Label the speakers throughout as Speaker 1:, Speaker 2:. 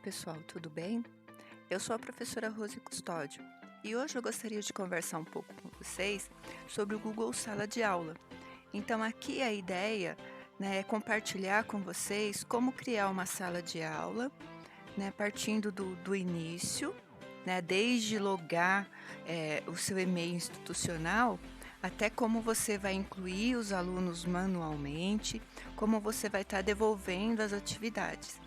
Speaker 1: pessoal, tudo bem? Eu sou a professora Rose Custódio e hoje eu gostaria de conversar um pouco com vocês sobre o Google Sala de Aula. Então, aqui a ideia, né, é compartilhar com vocês como criar uma sala de aula, né, partindo do início, né, desde logar o seu e-mail institucional, até como você vai incluir os alunos manualmente, como você vai estar devolvendo as atividades.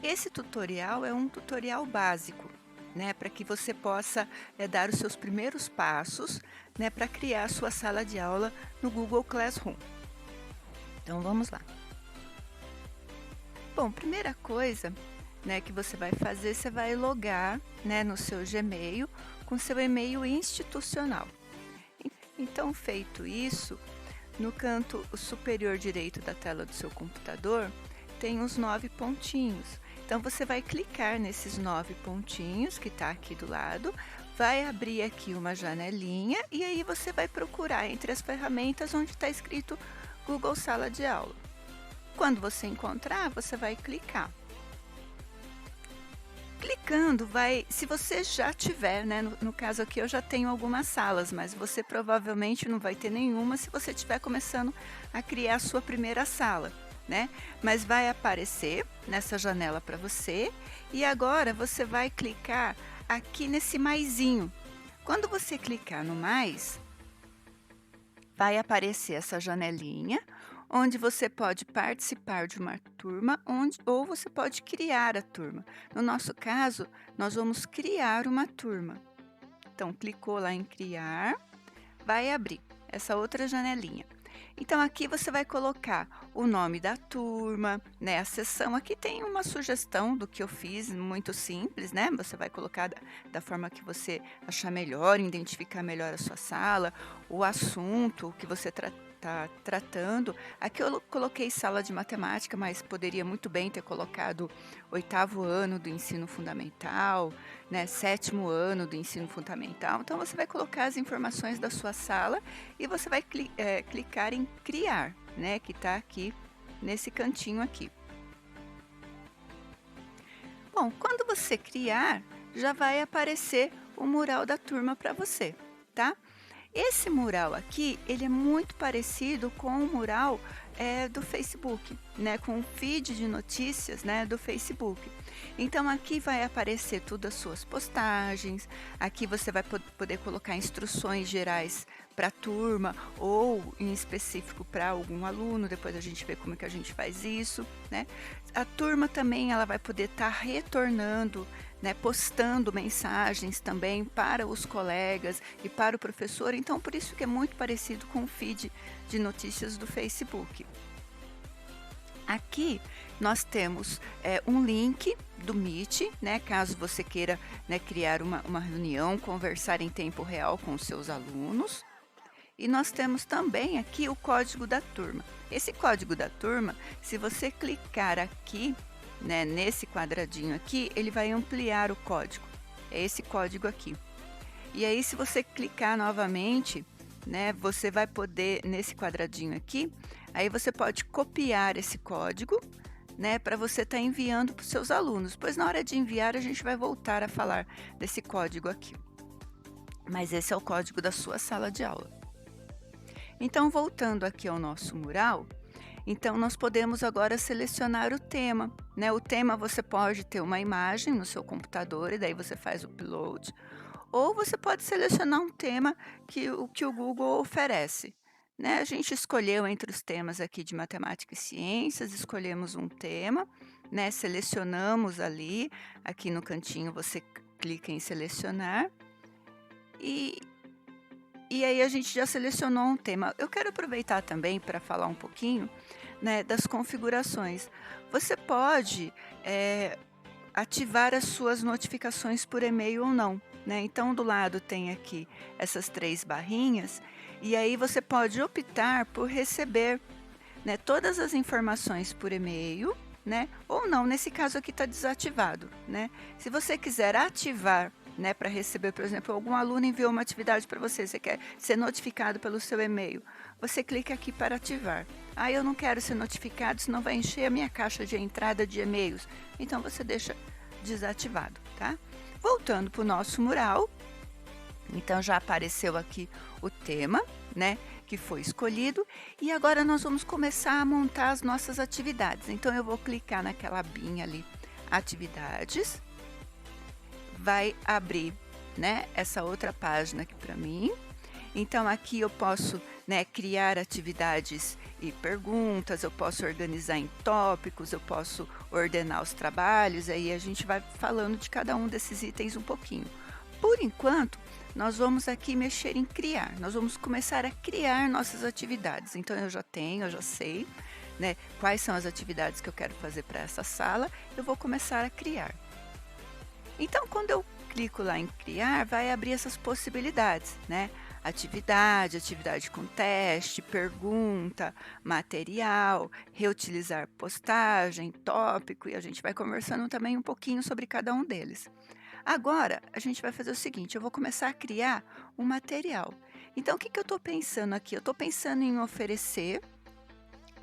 Speaker 1: Esse tutorial é um tutorial básico, né, para que você possa dar os seus primeiros passos, né, para criar a sua sala de aula no Google Classroom. Então vamos lá. Bom, primeira coisa, né, que você vai fazer, você vai logar, né, no seu Gmail com seu e-mail institucional. Então, feito isso, no canto superior direito da tela do seu computador, tem os 9 pontinhos. Então, você vai clicar nesses 9 pontinhos que está aqui do lado, vai abrir aqui uma janelinha e aí você vai procurar entre as ferramentas onde está escrito Google Sala de Aula. Quando você encontrar, você vai clicar. Clicando, se você já tiver, né, no caso aqui eu já tenho algumas salas, mas você provavelmente não vai ter nenhuma se você estiver começando a criar a sua primeira sala, né? Mas vai aparecer nessa janela para você e agora você vai clicar aqui nesse maisinho. Quando você clicar no mais, vai aparecer essa janelinha, onde você pode participar de uma turma, ou você pode criar a turma. No nosso caso, nós vamos criar uma turma. Então, clicou lá em criar, vai abrir essa outra janelinha. Então, aqui você vai colocar o nome da turma, né, a sessão. Aqui tem uma sugestão do que eu fiz, muito simples, né? Você vai colocar da forma que você achar melhor, identificar melhor a sua sala, o assunto que você está tratando. Aqui eu coloquei sala de matemática, mas poderia muito bem ter colocado 8º ano do ensino fundamental, né, 7º ano do ensino fundamental. Então, você vai colocar as informações da sua sala e você vai clicar em criar, né, que está aqui nesse cantinho aqui. Bom, quando você criar, já vai aparecer o mural da turma para você, tá? Esse mural aqui, ele é muito parecido com o mural do Facebook, né, com o feed de notícias, né, do Facebook. Então, aqui vai aparecer todas as suas postagens, aqui você vai poder colocar instruções gerais para a turma ou em específico para algum aluno, depois a gente vê como é que a gente faz isso, né. A turma também ela vai poder estar retornando, né, postando mensagens também para os colegas e para o professor, então por isso que é muito parecido com o feed de notícias do Facebook. Aqui nós temos um link do Meet, né, caso você queira, né, criar uma reunião, conversar em tempo real com os seus alunos. E nós temos também aqui o código da turma. Esse código da turma, se você clicar aqui, né, nesse quadradinho aqui, ele vai ampliar o código. É esse código aqui. E aí, se você clicar novamente, né, você vai poder, nesse quadradinho aqui, aí você pode copiar esse código, né, para você estar enviando para os seus alunos. Pois na hora de enviar, a gente vai voltar a falar desse código aqui. Mas esse é o código da sua sala de aula. Então, voltando aqui ao nosso mural, então nós podemos agora selecionar o tema, né? O tema você pode ter uma imagem no seu computador e daí você faz o upload, ou você pode selecionar um tema que o Google oferece, né? A gente escolheu entre os temas aqui de matemática e ciências, escolhemos um tema, né? Selecionamos ali, aqui no cantinho você clica em selecionar e aí a gente já selecionou um tema. Eu quero aproveitar também para falar um pouquinho, né, das configurações. Você pode ativar as suas notificações por e-mail ou não, né? Então, do lado tem aqui essas 3 barrinhas e aí você pode optar por receber, né, todas as informações por e-mail, né, ou não. Nesse caso aqui está desativado, né? Se você quiser ativar, né, para receber, por exemplo, algum aluno enviou uma atividade para você, você quer ser notificado pelo seu e-mail, você clica aqui para ativar. Ah, eu não quero ser notificado, senão vai encher a minha caixa de entrada de e-mails. Então você deixa desativado, tá? Voltando para o nosso mural, então já apareceu aqui o tema, né, que foi escolhido, e agora nós vamos começar a montar as nossas atividades. Então eu vou clicar naquela abinha ali, atividades, vai abrir, né, essa outra página aqui para mim. Então aqui eu posso, né, criar atividades e perguntas, eu posso organizar em tópicos, eu posso ordenar os trabalhos, aí a gente vai falando de cada um desses itens um pouquinho. Por enquanto, nós vamos aqui mexer em criar, nós vamos começar a criar nossas atividades. Então eu já sei, né, quais são as atividades que eu quero fazer para essa sala, eu vou começar a criar. Então quando eu clico lá em criar, vai abrir essas possibilidades, né? Atividade com teste, pergunta, material, reutilizar postagem, tópico, e a gente vai conversando também um pouquinho sobre cada um deles. Agora, a gente vai fazer o seguinte, eu vou começar a criar um material. Então, o que eu estou pensando aqui? Eu estou pensando em oferecer,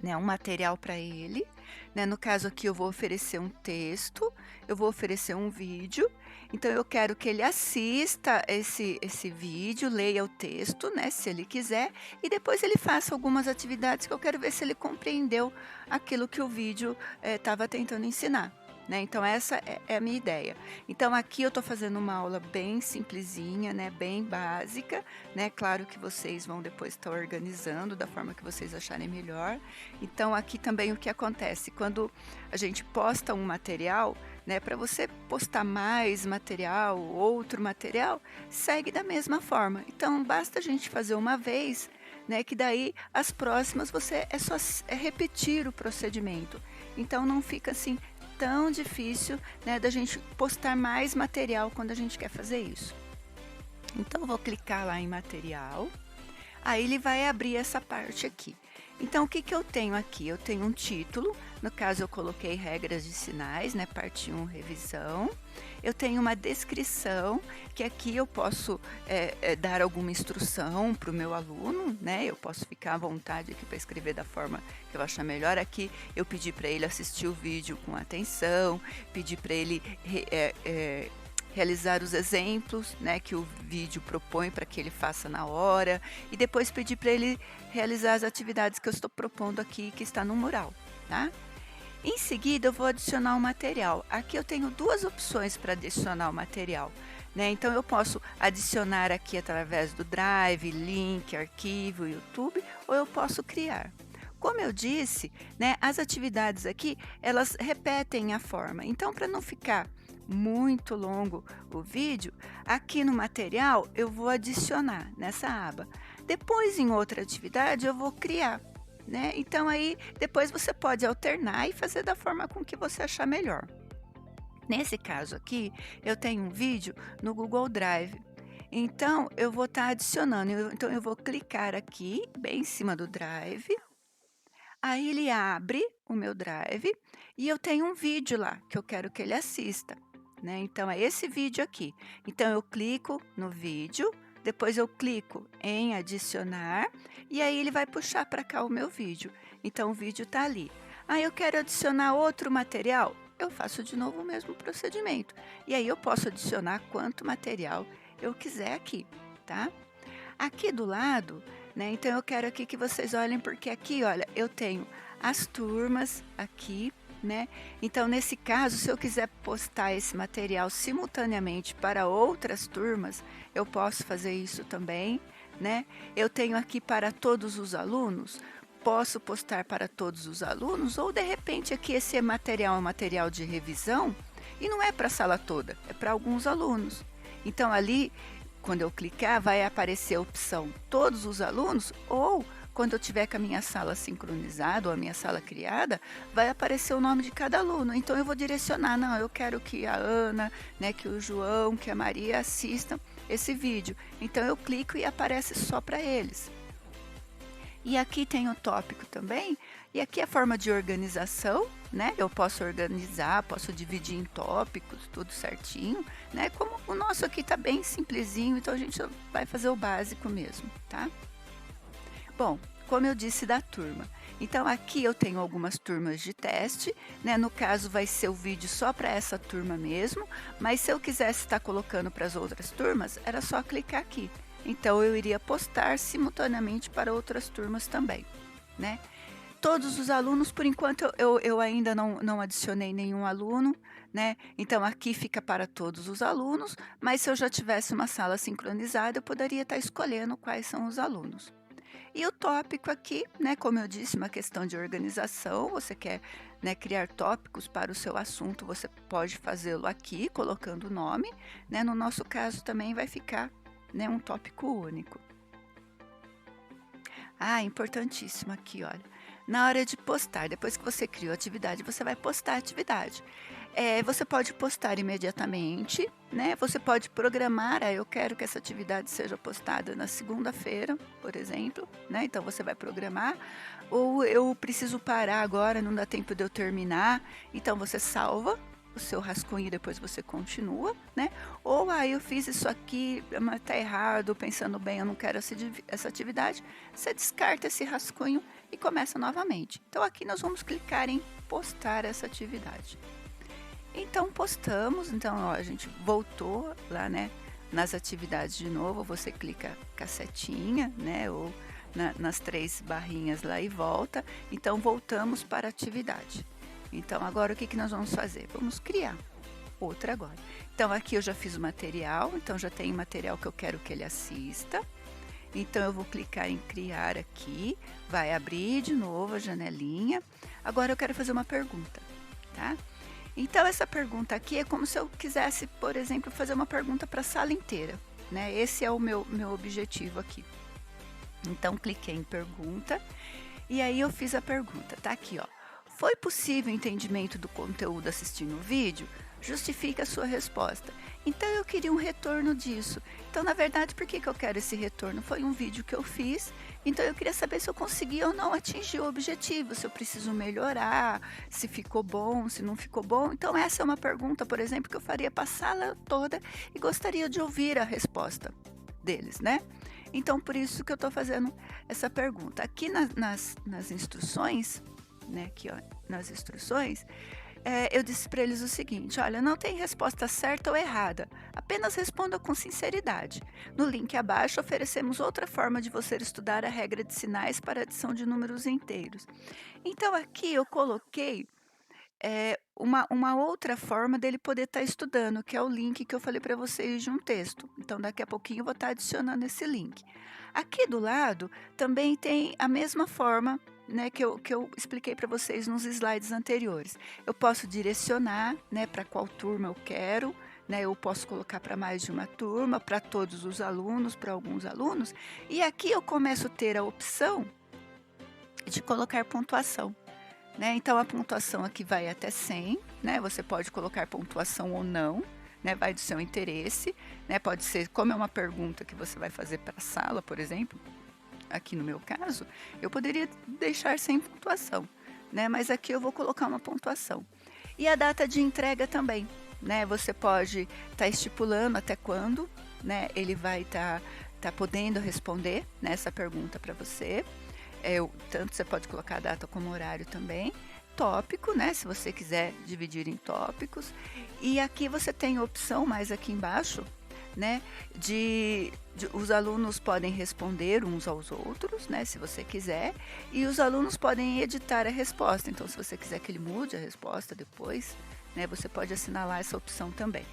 Speaker 1: né, um material para ele, né? No caso aqui eu vou oferecer um texto, eu vou oferecer um vídeo, então eu quero que ele assista esse vídeo, leia o texto, né, se ele quiser, e depois ele faça algumas atividades que eu quero ver se ele compreendeu aquilo que o vídeo estava tentando ensinar. Né? Então essa é a minha ideia. Então aqui eu estou fazendo uma aula bem simplesinha, né? Bem básica, né? Claro que vocês vão depois estar organizando da forma que vocês acharem melhor. Então aqui também o que acontece, quando a gente posta um material, né? Para você postar mais material, outro material, segue da mesma forma. Então basta a gente fazer uma vez, né? Que daí as próximas é só repetir o procedimento. Então não fica assim tão difícil, né, da gente postar mais material quando a gente quer fazer isso. Então eu vou clicar lá em material, aí ele vai abrir essa parte aqui. Então o que eu tenho aqui? Eu tenho um título, no caso eu coloquei regras de sinais, né, parte 1, revisão. Eu tenho uma descrição, que aqui eu posso dar alguma instrução para o meu aluno, né? Eu posso ficar à vontade aqui para escrever da forma que eu achar melhor. Aqui eu pedi para ele assistir o vídeo com atenção, pedi para ele realizar os exemplos, né, que o vídeo propõe para que ele faça na hora, e depois pedir para ele realizar as atividades que eu estou propondo aqui, que está no mural, tá? Em seguida, eu vou adicionar o material. Aqui eu tenho duas opções para adicionar o material, né? Então eu posso adicionar aqui através do Drive, link, arquivo, YouTube, ou eu posso criar. Como eu disse, né, as atividades aqui, elas repetem a forma. Então, para não ficar muito longo o vídeo, aqui no material eu vou adicionar nessa aba. Depois, em outra atividade, eu vou criar, né? Então aí depois você pode alternar e fazer da forma com que você achar melhor. Nesse caso aqui, eu tenho um vídeo no Google Drive. Então eu vou estar adicionando, então eu vou clicar aqui bem em cima do Drive. Aí ele abre o meu Drive e eu tenho um vídeo lá que eu quero que ele assista, né? Então é esse vídeo aqui. Então eu clico no vídeo, depois eu clico em adicionar e aí ele vai puxar para cá o meu vídeo. Então o vídeo está ali. Aí eu quero adicionar outro material, eu faço de novo o mesmo procedimento. E aí eu posso adicionar quanto material eu quiser aqui, tá? Aqui do lado, né? Então eu quero aqui que vocês olhem, porque aqui, olha, eu tenho as turmas aqui, né? Então nesse caso, se eu quiser postar esse material simultaneamente para outras turmas, eu posso fazer isso também, né? Eu tenho aqui para todos os alunos, posso postar para todos os alunos, ou de repente aqui esse material é um material de revisão e não é para a sala toda, é para alguns alunos. Então ali, quando eu clicar, vai aparecer a opção todos os alunos, ou quando eu tiver com a minha sala sincronizada ou a minha sala criada, vai aparecer o nome de cada aluno. Então eu vou direcionar, não, eu quero que a Ana, né, que o João, que a Maria assistam esse vídeo. Então eu clico e aparece só para eles. E aqui tem o tópico também, e aqui a forma de organização, né? Eu posso organizar, posso dividir em tópicos, tudo certinho, né? Como o nosso aqui tá bem simplesinho, então a gente vai fazer o básico mesmo, tá? Bom, como eu disse, da turma. Então aqui eu tenho algumas turmas de teste, né, no caso vai ser o vídeo só para essa turma mesmo, mas se eu quisesse estar colocando para as outras turmas, era só clicar aqui. Então eu iria postar simultaneamente para outras turmas também, né. Todos os alunos, por enquanto eu ainda não adicionei nenhum aluno, né, então aqui fica para todos os alunos, mas se eu já tivesse uma sala sincronizada, eu poderia estar escolhendo quais são os alunos. E o tópico aqui, né, como eu disse, uma questão de organização, você quer, né, criar tópicos para o seu assunto, você pode fazê-lo aqui, colocando o nome, né, no nosso caso também vai ficar, né, um tópico único. Ah, importantíssimo aqui, olha. Na hora de postar, depois que você criou a atividade, você vai postar a atividade. Você pode postar imediatamente, né? Você pode programar, eu quero que essa atividade seja postada na segunda-feira, por exemplo, né? Então você vai programar, ou eu preciso parar agora, não dá tempo de eu terminar, então você salva o seu rascunho e depois você continua, né? Ou eu fiz isso aqui, mas tá errado, pensando bem, eu não quero essa atividade, você descarta esse rascunho e começa novamente. Então aqui nós vamos clicar em postar essa atividade. Então postamos, então ó, a gente voltou lá, né, nas atividades de novo, você clica com a setinha, né, ou nas 3 barrinhas lá e volta. Então voltamos para a atividade. Então agora o que nós vamos fazer? Vamos criar outra agora. Então aqui eu já fiz o material, então já tenho o material que eu quero que ele assista. Então eu vou clicar em criar aqui, vai abrir de novo a janelinha. Agora eu quero fazer uma pergunta, tá? Então essa pergunta aqui é como se eu quisesse, por exemplo, fazer uma pergunta para a sala inteira, né? Esse é o meu objetivo aqui. Então cliquei em pergunta e aí eu fiz a pergunta, tá aqui, ó. Foi possível o entendimento do conteúdo assistindo o vídeo? Justifique a sua resposta. Então eu queria um retorno disso. Então, na verdade, por que eu quero esse retorno? Foi um vídeo que eu fiz, então eu queria saber se eu consegui ou não atingir o objetivo, se eu preciso melhorar, se ficou bom, se não ficou bom. Então essa é uma pergunta, por exemplo, que eu faria para a sala toda e gostaria de ouvir a resposta deles, né? Então por isso que eu estou fazendo essa pergunta. Aqui nas instruções, né, aqui ó, nas instruções, eu disse para eles o seguinte: olha, não tem resposta certa ou errada, apenas responda com sinceridade. No link abaixo oferecemos outra forma de você estudar a regra de sinais para adição de números inteiros. Então aqui eu coloquei uma outra forma dele poder estar estudando, que é o link que eu falei para vocês de um texto. Então daqui a pouquinho eu vou estar adicionando esse link. Aqui do lado também tem a mesma forma, né, que eu expliquei para vocês nos slides anteriores. Eu posso direcionar, né, para qual turma eu quero, né, eu posso colocar para mais de uma turma, para todos os alunos, para alguns alunos, e aqui eu começo a ter a opção de colocar pontuação, né. Então a pontuação aqui vai até 100, né, você pode colocar pontuação ou não, né, vai do seu interesse, né, pode ser, como é uma pergunta que você vai fazer para a sala, por exemplo, aqui no meu caso, eu poderia deixar sem pontuação, né, mas aqui eu vou colocar uma pontuação. E a data de entrega também, né, você pode estar estipulando até quando, né, ele vai estar podendo responder, né, essa pergunta para você. Tanto você pode colocar a data como horário também. Tópico, né, se você quiser dividir em tópicos. E aqui você tem a opção, mais aqui embaixo, né, os alunos podem responder uns aos outros, né, se você quiser, e os alunos podem editar a resposta. Então, se você quiser que ele mude a resposta depois, né, você pode assinalar essa opção também.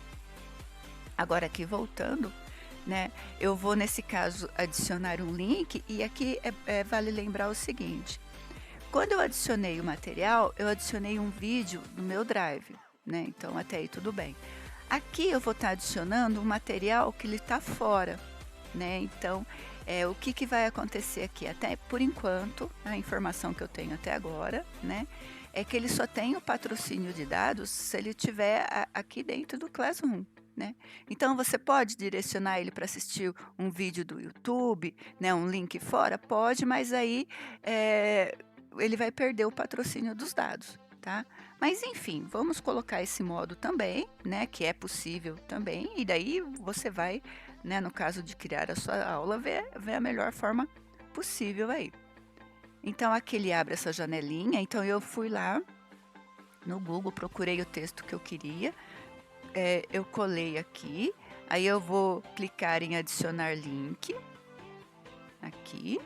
Speaker 1: Agora aqui voltando, né, eu vou nesse caso adicionar um link, e aqui vale lembrar o seguinte: quando eu adicionei o material, eu adicionei um vídeo no meu Drive, né, então até aí tudo bem. Aqui eu vou estar adicionando um material que ele está fora, né, então o que vai acontecer aqui, até por enquanto, a informação que eu tenho até agora, né, é que ele só tem o patrocínio de dados se ele estiver aqui dentro do Classroom, né. Então você pode direcionar ele para assistir um vídeo do YouTube, né, um link fora? Pode, mas aí, ele vai perder o patrocínio dos dados, tá. Mas enfim, vamos colocar esse modo também, né, que é possível também, e daí você vai, né, no caso de criar a sua aula, ver a melhor forma possível aí. Então aqui ele abre essa janelinha, então eu fui lá no Google, procurei o texto que eu queria, eu colei aqui, aí eu vou clicar em adicionar link, aqui,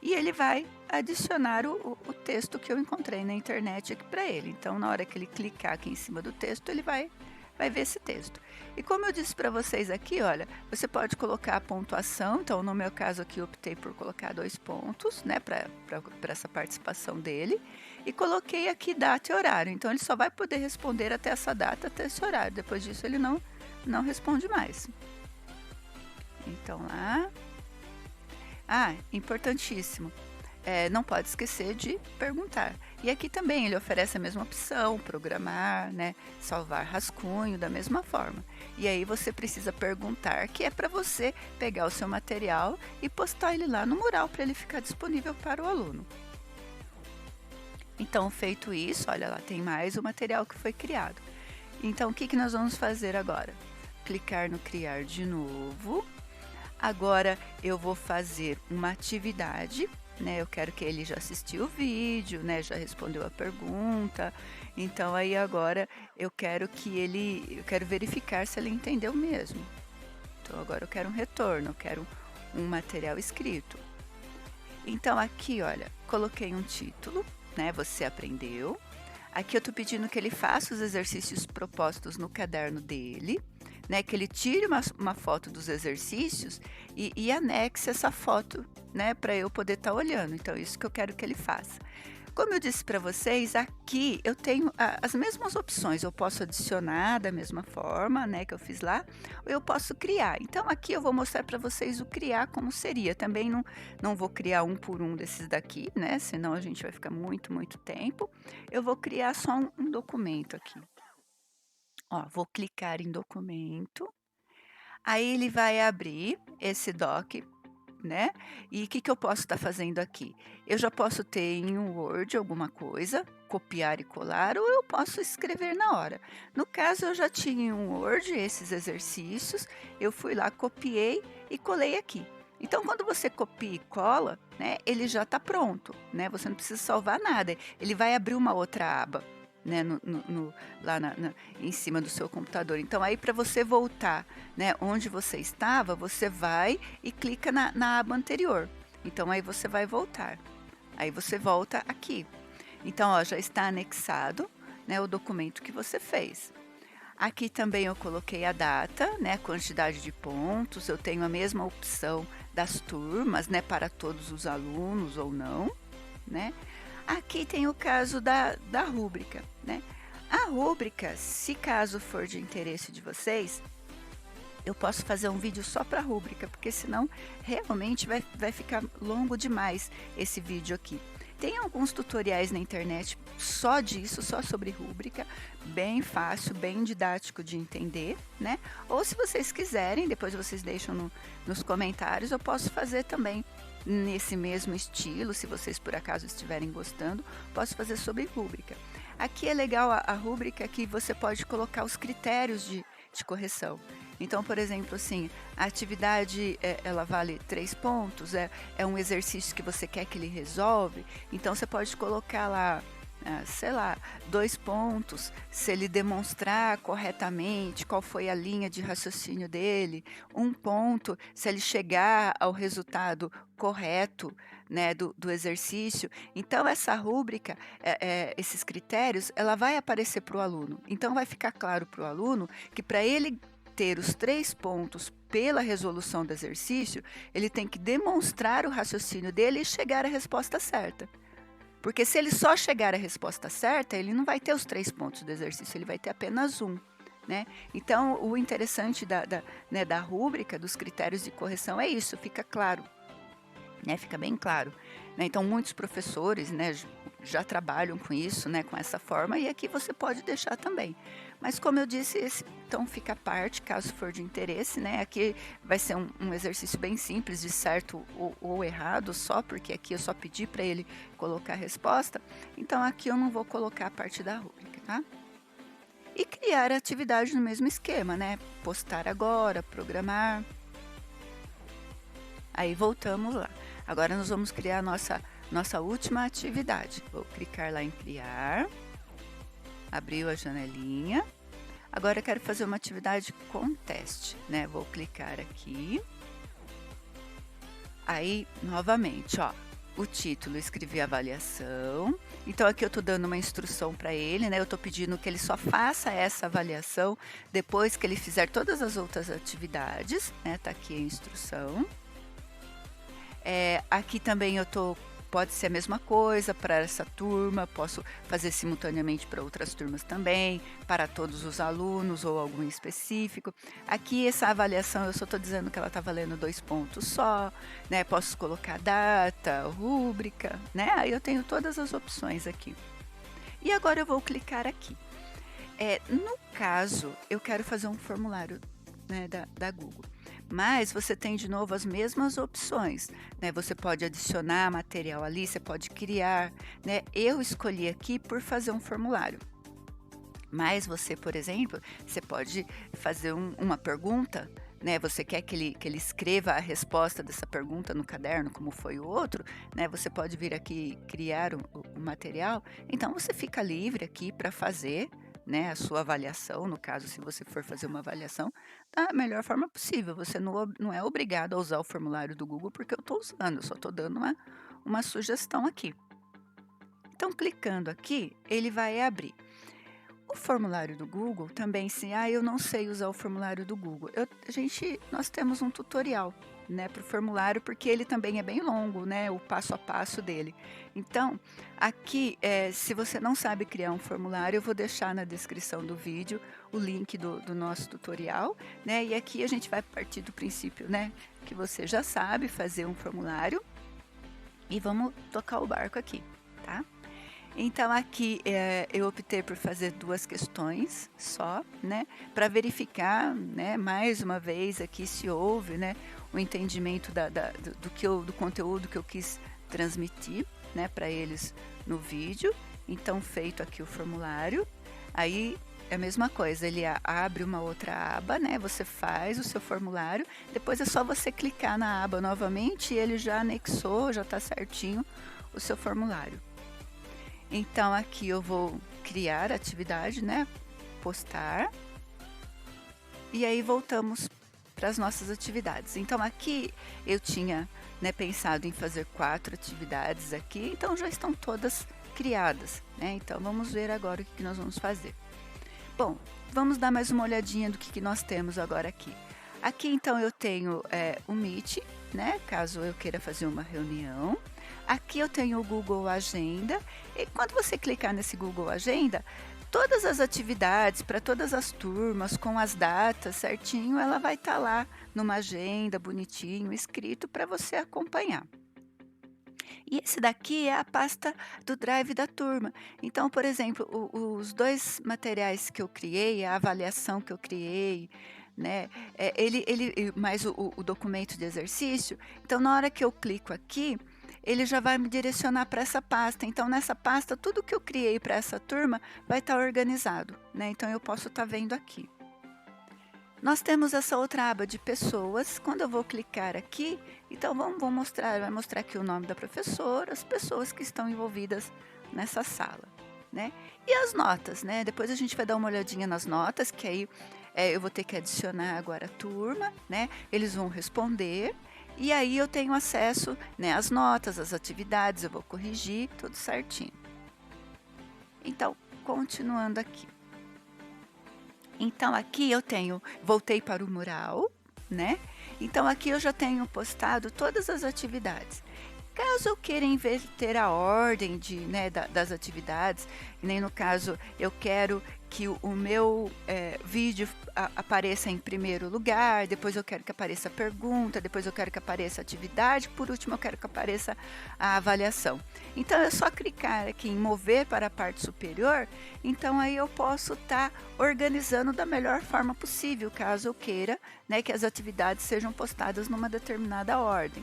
Speaker 1: e ele vai adicionar o texto que eu encontrei na internet aqui para ele. Então, na hora que ele clicar aqui em cima do texto, ele vai ver esse texto. E como eu disse para vocês aqui, olha, você pode colocar a pontuação. Então, no meu caso aqui, eu optei por colocar 2 pontos, né, para essa participação dele. E coloquei aqui data e horário. Então, ele só vai poder responder até essa data, até esse horário. Depois disso, ele não responde mais. Então, lá... Ah, importantíssimo, não pode esquecer de perguntar. E aqui também ele oferece a mesma opção, programar, né, salvar rascunho da mesma forma. E aí você precisa perguntar, que é para você pegar o seu material e postar ele lá no mural para ele ficar disponível para o aluno. Então, feito isso, olha lá, tem mais o material que foi criado. Então, o que nós vamos fazer agora? Clicar no criar de novo. Agora eu vou fazer uma atividade, né? Eu quero que ele já assistiu o vídeo, né? Já respondeu a pergunta. Então aí agora eu quero verificar se ele entendeu mesmo. Então agora eu quero um retorno, eu quero um material escrito. Então aqui, olha, coloquei um título, né? Você aprendeu. Aqui eu tô pedindo que ele faça os exercícios propostos no caderno dele, né, que ele tire uma foto dos exercícios e anexe essa foto, né, para eu poder estar olhando. Então, isso que eu quero que ele faça. Como eu disse para vocês, aqui eu tenho as mesmas opções. Eu posso adicionar da mesma forma, né, que eu fiz lá, ou eu posso criar. Então, aqui eu vou mostrar para vocês o criar como seria. Também não vou criar um por um desses daqui, né, senão a gente vai ficar muito, muito tempo. Eu vou criar só um documento aqui. Ó, vou clicar em documento, aí ele vai abrir esse doc, né? E o que eu posso estar fazendo aqui? Eu já posso ter em um Word alguma coisa, copiar e colar, ou eu posso escrever na hora. No caso, eu já tinha em um Word esses exercícios, eu fui lá, copiei e colei aqui. Então, quando você copia e cola, né, ele já está pronto, né? Você não precisa salvar nada, ele vai abrir uma outra aba, né, lá em cima do seu computador. Então, aí para você voltar, né, onde você estava, você vai e clica na aba anterior. Então, aí você vai voltar. Aí você volta aqui. Então, ó, já está anexado, né, o documento que você fez. Aqui também eu coloquei a data, né, a quantidade de pontos. Eu tenho a mesma opção das turmas, né, para todos os alunos ou não, né? Aqui tem o caso da rúbrica, né? A rúbrica, se caso for de interesse de vocês, eu posso fazer um vídeo só para a rúbrica, porque senão realmente vai ficar longo demais esse vídeo aqui. Tem alguns tutoriais na internet só disso, só sobre rúbrica, bem fácil, bem didático de entender, né? Ou se vocês quiserem, depois vocês deixam nos comentários, eu posso fazer também nesse mesmo estilo, se vocês por acaso estiverem gostando, posso fazer sobre rúbrica. Aqui é legal a rúbrica que você pode colocar os critérios de correção. Então, por exemplo, assim, a atividade ela vale 3 pontos, é um exercício que você quer que ele resolve, então você pode colocar lá, sei lá, 2 pontos, se ele demonstrar corretamente qual foi a linha de raciocínio dele, 1 ponto, se ele chegar ao resultado correto, né, do exercício. Então, essa rúbrica, esses critérios, ela vai aparecer para o aluno. Então, vai ficar claro para o aluno que para ele ter os 3 pontos pela resolução do exercício, ele tem que demonstrar o raciocínio dele e chegar à resposta certa. Porque se ele só chegar à resposta certa, ele não vai ter os 3 pontos do exercício, ele vai ter apenas 1. Né? Então, o interessante da rúbrica, dos critérios de correção, é isso, fica claro. Né? Fica bem claro. Né? Então, muitos professores, né, já trabalham com isso, né, com essa forma, e aqui você pode deixar também. Mas, como eu disse, então fica à parte, caso for de interesse, né? Aqui vai ser um exercício bem simples, de certo ou errado, só porque aqui eu só pedi para ele colocar a resposta. Então, aqui eu não vou colocar a parte da rúbrica, tá? E criar a atividade no mesmo esquema, né? Postar agora, programar. Aí voltamos lá. Agora nós vamos criar a nossa nossa última atividade. Vou clicar lá em criar, abriu a janelinha. Agora eu quero fazer uma atividade com teste, né? Vou clicar aqui. Aí, novamente, ó, o título, escrevi avaliação. Então aqui eu tô dando uma instrução para ele, né? Eu tô pedindo que ele só faça essa avaliação depois que ele fizer todas as outras atividades, né? Tá aqui a instrução. Aqui também pode ser a mesma coisa para essa turma, posso fazer simultaneamente para outras turmas também, para todos os alunos ou algum específico. Aqui essa avaliação eu só estou dizendo que ela está valendo 2 pontos só, né, posso colocar data, rúbrica, né, aí eu tenho todas as opções aqui. E agora eu vou clicar aqui. No caso, eu quero fazer um formulário, né, da Google. Mas você tem de novo as mesmas opções, né? Você pode adicionar material ali, você pode criar, né? Eu escolhi aqui por fazer um formulário. Mas você, por exemplo, você pode fazer uma pergunta, né? Você quer que ele escreva a resposta dessa pergunta no caderno, como foi o outro, né? Você pode vir aqui criar o material. Então você fica livre aqui para fazer, né, a sua avaliação, no caso, se você for fazer uma avaliação, da melhor forma possível. Você não é obrigado a usar o formulário do Google porque eu estou usando, eu só estou dando uma sugestão aqui. Então, clicando aqui, ele vai abrir. O formulário do Google também, se eu não sei usar o formulário do Google, nós temos um tutorial, né, para o formulário, porque ele também é bem longo, né, o passo a passo dele. Então, aqui, se você não sabe criar um formulário, eu vou deixar na descrição do vídeo o link do nosso tutorial, né, e aqui a gente vai partir do princípio, né, que você já sabe fazer um formulário e vamos tocar o barco aqui, tá? Então aqui, eu optei por fazer 2 questões só, né, para verificar, né, mais uma vez aqui se houve, né, o entendimento do conteúdo que eu quis transmitir, né, para eles no vídeo. Então feito aqui o formulário, aí é a mesma coisa, ele abre uma outra aba, né, você faz o seu formulário, depois é só você clicar na aba novamente e ele já anexou, já está certinho o seu formulário. Então aqui eu vou criar a atividade, né, postar, e aí voltamos para as nossas atividades. Então aqui eu tinha, né, pensado em fazer 4 atividades aqui, então já estão todas criadas, né, então vamos ver agora o que nós vamos fazer. Bom, vamos dar mais uma olhadinha do que nós temos agora aqui. Aqui então eu tenho o Meet, né, caso eu queira fazer uma reunião. Aqui eu tenho o Google Agenda, e quando você clicar nesse Google Agenda, todas as atividades para todas as turmas, com as datas certinho, ela vai estar lá numa agenda, bonitinho, escrito para você acompanhar. E esse daqui é a pasta do Drive da turma. Então, por exemplo, os 2 materiais que eu criei, a avaliação que eu criei, né, mais o documento de exercício, então na hora que eu clico aqui, ele já vai me direcionar para essa pasta. Então nessa pasta, tudo que eu criei para essa turma vai estar organizado, né, então eu posso estar vendo aqui. Nós temos essa outra aba de pessoas, quando eu vou clicar aqui, então vai mostrar aqui o nome da professora, as pessoas que estão envolvidas nessa sala, né. E as notas, né, depois a gente vai dar uma olhadinha nas notas, que aí eu vou ter que adicionar agora a turma, né, eles vão responder, e aí eu tenho acesso, né, às notas, às atividades, eu vou corrigir, tudo certinho. Então, continuando aqui. Então aqui voltei para o mural, né, então aqui eu já tenho postado todas as atividades. Caso eu queira inverter a ordem né, das atividades, nem no caso eu quero que o meu vídeo apareça em primeiro lugar, depois eu quero que apareça a pergunta, depois eu quero que apareça a atividade, por último eu quero que apareça a avaliação. Então é só clicar aqui em mover para a parte superior, então aí eu posso estar organizando da melhor forma possível, caso eu queira, né, que as atividades sejam postadas numa determinada ordem.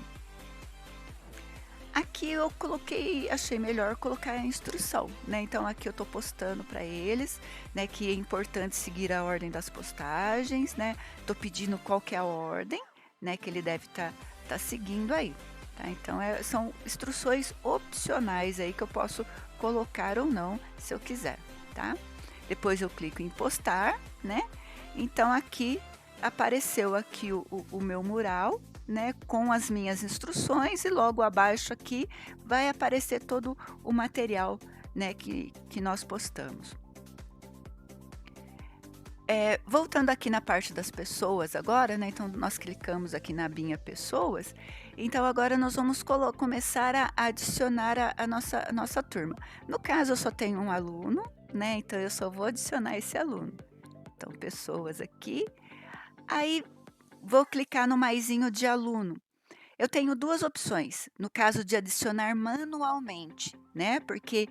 Speaker 1: Aqui eu achei melhor colocar a instrução, né, então aqui eu estou postando para eles, né, que é importante seguir a ordem das postagens, né, estou pedindo qual que é a ordem, né, que ele deve estar seguindo aí. tá? Então são instruções opcionais aí que eu posso colocar ou não, se eu quiser, tá? Depois eu clico em postar, né? Então aqui apareceu aqui o meu mural, né, com as minhas instruções, e logo abaixo aqui vai aparecer todo o material, né, que nós postamos. Voltando aqui na parte das pessoas agora, né, então nós clicamos aqui na abinha pessoas, então agora nós vamos começar a adicionar a nossa turma. No caso eu só tenho um aluno, né, então eu só vou adicionar esse aluno. Então pessoas aqui, aí vou clicar no maisinho de aluno. Eu tenho 2 opções, no caso de adicionar manualmente, né, porque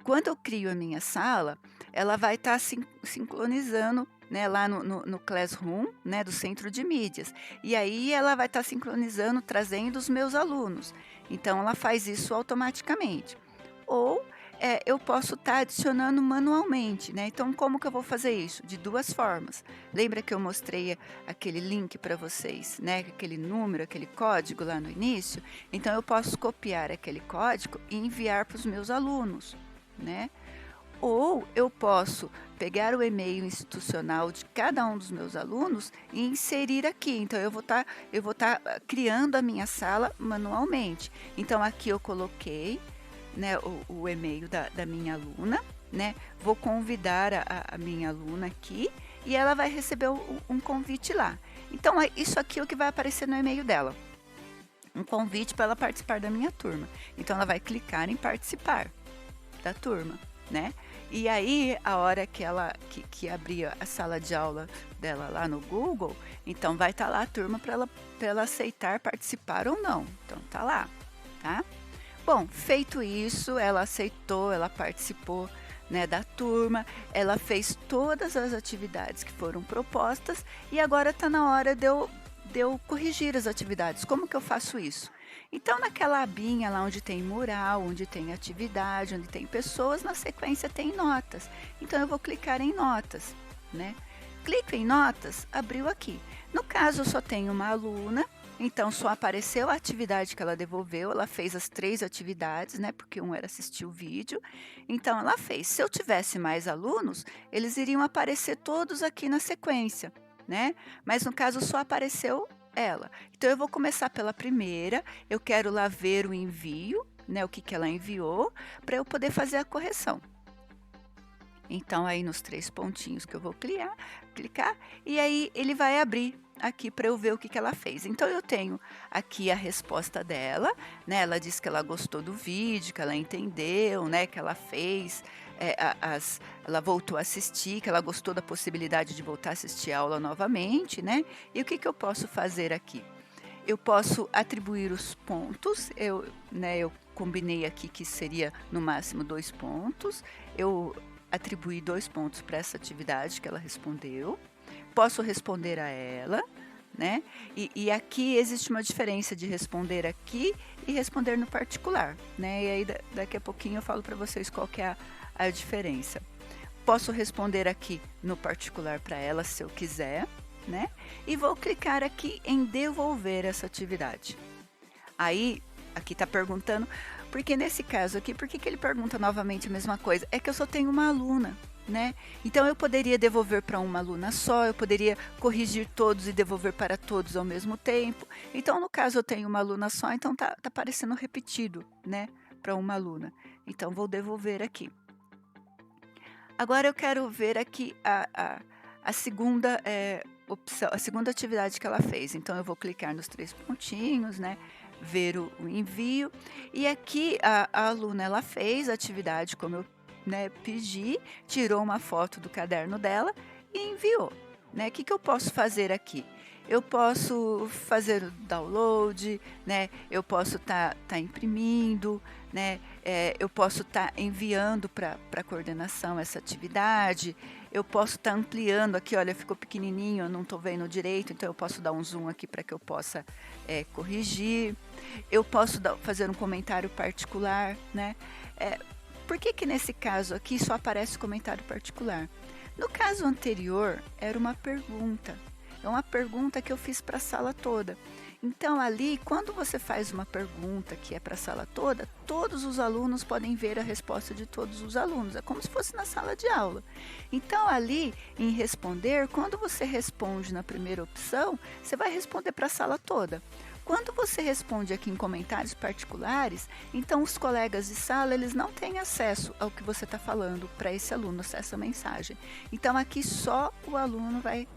Speaker 1: quando eu crio a minha sala, ela vai estar sincronizando, né, lá no Classroom, né, do centro de mídias. E aí ela vai estar sincronizando, trazendo os meus alunos. Então ela faz isso automaticamente. Ou, eu posso estar adicionando manualmente, né, então como que eu vou fazer isso? De 2 formas. Lembra que eu mostrei aquele link para vocês, né, aquele número, aquele código lá no início? Então eu posso copiar aquele código e enviar para os meus alunos, né. Ou eu posso pegar o e-mail institucional de cada um dos meus alunos e inserir aqui. Então eu vou estar criando a minha sala manualmente. Então aqui eu coloquei, né, o e-mail da minha aluna, né, vou convidar a minha aluna aqui e ela vai receber um convite lá. Então isso aqui é o que vai aparecer no e-mail dela, um convite para ela participar da minha turma. Então ela vai clicar em participar da turma, né. E aí a hora que ela que abrir a sala de aula dela lá no Google, então vai estar lá a turma para ela aceitar participar ou não. Então tá lá, tá. Bom, feito isso, ela aceitou, ela participou, né, da turma, ela fez todas as atividades que foram propostas e agora está na hora de eu corrigir as atividades. Como que eu faço isso? Então, naquela abinha lá onde tem mural, onde tem atividade, onde tem pessoas, na sequência tem notas. Então, eu vou clicar em notas, né? Clico em notas, abriu aqui. No caso, eu só tenho uma aluna, então só apareceu a atividade que ela devolveu, ela fez as 3 atividades, né, porque um era assistir o vídeo, então ela fez. Se eu tivesse mais alunos, eles iriam aparecer todos aqui na sequência, né, mas no caso só apareceu ela. Então eu vou começar pela primeira, eu quero lá ver o envio, né, o que ela enviou, para eu poder fazer a correção. Então aí nos 3 pontinhos que eu vou clicar, e aí ele vai abrir aqui para eu ver o que ela fez. Então eu tenho aqui a resposta dela, né, ela disse que ela gostou do vídeo, que ela entendeu, né, que ela fez, ela voltou a assistir, que ela gostou da possibilidade de voltar a assistir a aula novamente, né. E o que eu posso fazer aqui? Eu posso atribuir os pontos, eu combinei aqui que seria no máximo 2 pontos, eu atribuí 2 pontos para essa atividade que ela respondeu, posso responder a ela, né, e aqui existe uma diferença de responder aqui e responder no particular, né, e aí daqui a pouquinho eu falo para vocês qual que é a diferença. Posso responder aqui no particular para ela se eu quiser, né, e vou clicar aqui em devolver essa atividade. Aí, aqui está perguntando, porque nesse caso aqui, por que ele pergunta novamente a mesma coisa? É que eu só tenho uma aluna, né? Então eu poderia devolver para uma aluna só, eu poderia corrigir todos e devolver para todos ao mesmo tempo. Então, no caso, eu tenho uma aluna só, então tá aparecendo repetido, né, para uma aluna. Então, vou devolver aqui. Agora eu quero ver aqui a segunda opção, a segunda atividade que ela fez. Então eu vou clicar nos 3 pontinhos, né, ver o envio, e aqui a aluna ela fez a atividade como eu, né, pedi, tirou uma foto do caderno dela e enviou, né. O que eu posso fazer aqui? Eu posso fazer o download, né, eu posso tá imprimindo, né, eu posso estar enviando para a coordenação essa atividade, eu posso estar ampliando aqui, olha, ficou pequenininho, eu não estou vendo direito, então eu posso dar um zoom aqui para que eu possa, corrigir. Eu posso fazer um comentário particular, né. Por que nesse caso aqui só aparece comentário particular? No caso anterior, era uma pergunta. É uma pergunta que eu fiz para a sala toda. Então ali, quando você faz uma pergunta que é para a sala toda, todos os alunos podem ver a resposta de todos os alunos, é como se fosse na sala de aula. Então ali, em responder, quando você responde na primeira opção, você vai responder para a sala toda. Quando você responde aqui em comentários particulares, então os colegas de sala, eles não têm acesso ao que você está falando para esse aluno, acesso à mensagem. Então aqui só o aluno vai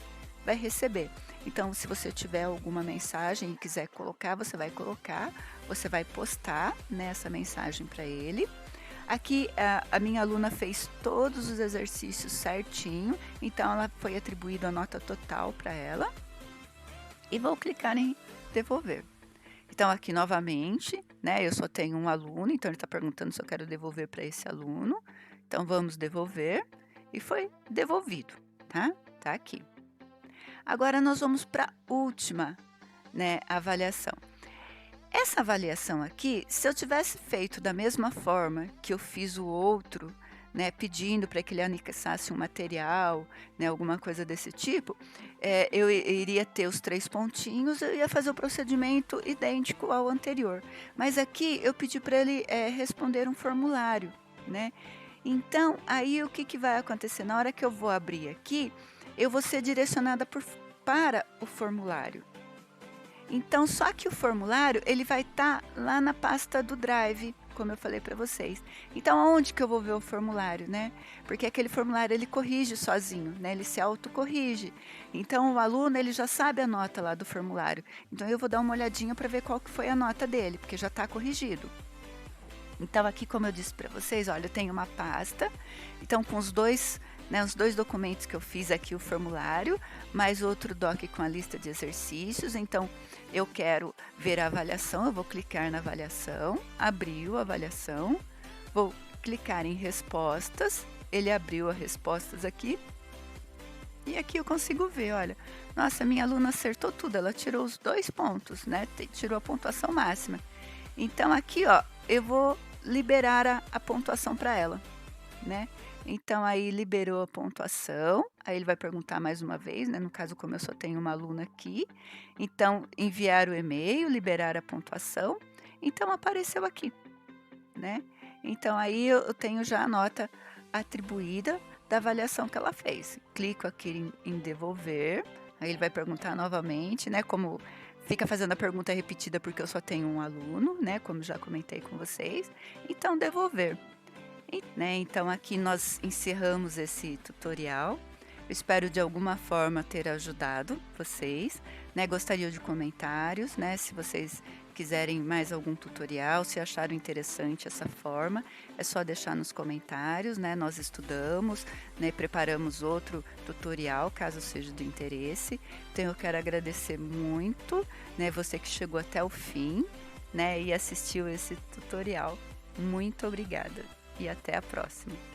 Speaker 1: receber. Então, se você tiver alguma mensagem e quiser colocar, você vai colocar, você vai postar, né, essa mensagem para ele. Aqui a minha aluna fez todos os exercícios certinho, então ela foi atribuída a nota total para ela. E vou clicar em devolver. Então aqui novamente, né, eu só tenho um aluno, então ele está perguntando se eu quero devolver para esse aluno. Então vamos devolver e foi devolvido, tá? Tá aqui. Agora nós vamos para a última, né, avaliação. Essa avaliação aqui, se eu tivesse feito da mesma forma que eu fiz o outro, né, pedindo para que ele anexasse um material, né, alguma coisa desse tipo, eu iria ter os 3 pontinhos, eu ia fazer o procedimento idêntico ao anterior. Mas aqui eu pedi para ele responder um formulário, né? Então, aí o que vai acontecer? Na hora que eu vou abrir aqui, eu vou ser direcionada para o formulário. Então, só que o formulário, ele vai estar lá na pasta do Drive, como eu falei para vocês. Então, aonde que eu vou ver o formulário, né? Porque aquele formulário, ele corrige sozinho, né? Ele se autocorrige. Então, o aluno, ele já sabe a nota lá do formulário. Então, eu vou dar uma olhadinha para ver qual que foi a nota dele, porque já está corrigido. Então, aqui, como eu disse para vocês, olha, eu tenho uma pasta. Então, com os dois documentos que eu fiz aqui, o formulário, mais outro doc com a lista de exercícios. Então, eu quero ver a avaliação, eu vou clicar na avaliação, abriu a avaliação, vou clicar em respostas, ele abriu as respostas aqui, e aqui eu consigo ver, olha, nossa, minha aluna acertou tudo, ela tirou os 2 pontos, né, tirou a pontuação máxima. Então, aqui, ó, eu vou liberar a pontuação para ela, né? Então, aí liberou a pontuação, aí ele vai perguntar mais uma vez, né? No caso, como eu só tenho uma aluna aqui. Então, enviar o e-mail, liberar a pontuação. Então, apareceu aqui, né? Então, aí eu tenho já a nota atribuída da avaliação que ela fez. Clico aqui em devolver, aí ele vai perguntar novamente, né? Como fica fazendo a pergunta repetida porque eu só tenho um aluno, né? Como já comentei com vocês. Então, devolver. Né? Então aqui nós encerramos esse tutorial. Eu espero de alguma forma ter ajudado vocês, né? Gostaria de comentários, né? Se vocês quiserem mais algum tutorial, se acharam interessante essa forma, é só deixar nos comentários, né? Nós estudamos, né? Preparamos outro tutorial, caso seja do interesse. Então eu quero agradecer muito, né? Você que chegou até o fim, né? E assistiu esse tutorial. Muito obrigada e até a próxima.